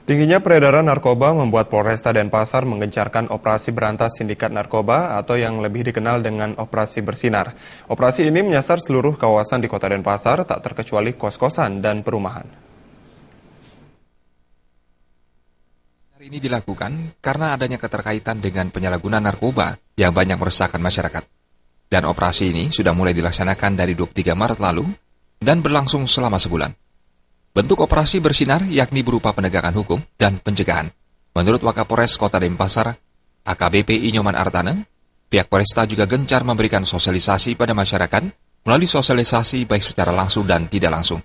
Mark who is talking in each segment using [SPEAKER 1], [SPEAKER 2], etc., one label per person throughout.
[SPEAKER 1] Tingginya peredaran narkoba membuat Polresta Denpasar menggencarkan operasi berantas sindikat narkoba atau yang lebih dikenal dengan Operasi Bersinar. Operasi ini menyasar seluruh kawasan di Kota Denpasar, tak terkecuali kos-kosan dan perumahan.
[SPEAKER 2] Ini dilakukan karena adanya keterkaitan dengan penyalahgunaan narkoba yang banyak meresahkan masyarakat. Dan operasi ini sudah mulai dilaksanakan dari 23 Maret lalu dan berlangsung selama sebulan. Bentuk operasi bersinar yakni berupa penegakan hukum dan pencegahan. Menurut Wakapolres Kota Denpasar, AKBP Inyoman Artane, pihak Polresta juga gencar memberikan sosialisasi pada masyarakat melalui sosialisasi baik secara langsung dan tidak langsung.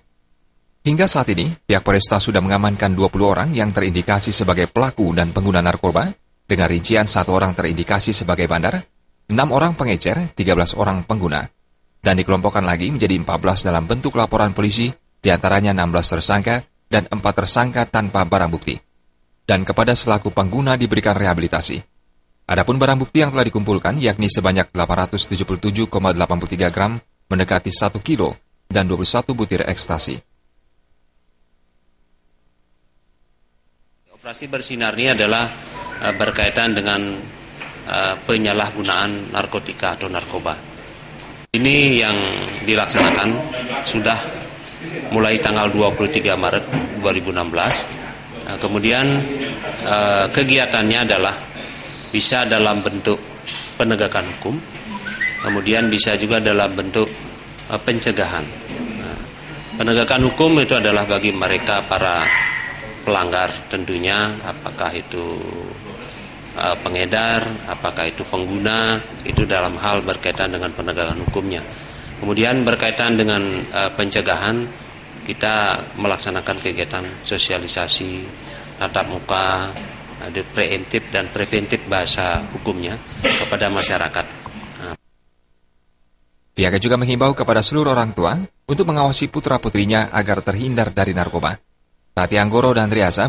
[SPEAKER 2] Hingga saat ini, pihak Polresta sudah mengamankan 20 orang yang terindikasi sebagai pelaku dan pengguna narkoba, dengan rincian 1 orang terindikasi sebagai bandar, 6 orang pengecer, 13 orang pengguna, dan dikelompokkan lagi menjadi 14 dalam bentuk laporan polisi, di antaranya 16 tersangka dan 4 tersangka tanpa barang bukti. Dan kepada selaku pengguna diberikan rehabilitasi. Adapun barang bukti yang telah dikumpulkan yakni sebanyak 877,83 gram mendekati 1 kilo dan 21 butir ekstasi.
[SPEAKER 3] Operasi Bersinar ini adalah berkaitan dengan penyalahgunaan narkotika atau narkoba. Ini yang dilaksanakan sudah mulai tanggal 23 Maret 2016. Kemudian kegiatannya adalah bisa dalam bentuk penegakan hukum, kemudian bisa juga dalam bentuk pencegahan. Penegakan hukum itu adalah bagi mereka para pelanggar tentunya, apakah itu pengedar, apakah itu pengguna, itu dalam hal berkaitan dengan penegakan hukumnya. Kemudian berkaitan dengan pencegahan, kita melaksanakan kegiatan sosialisasi, tatap muka, ada preemptif dan preventif bahasa hukumnya kepada masyarakat.
[SPEAKER 2] Pihaknya juga menghimbau kepada seluruh orang tua untuk mengawasi putra-putrinya agar terhindar dari narkoba. Rati Anggoro dan Triasa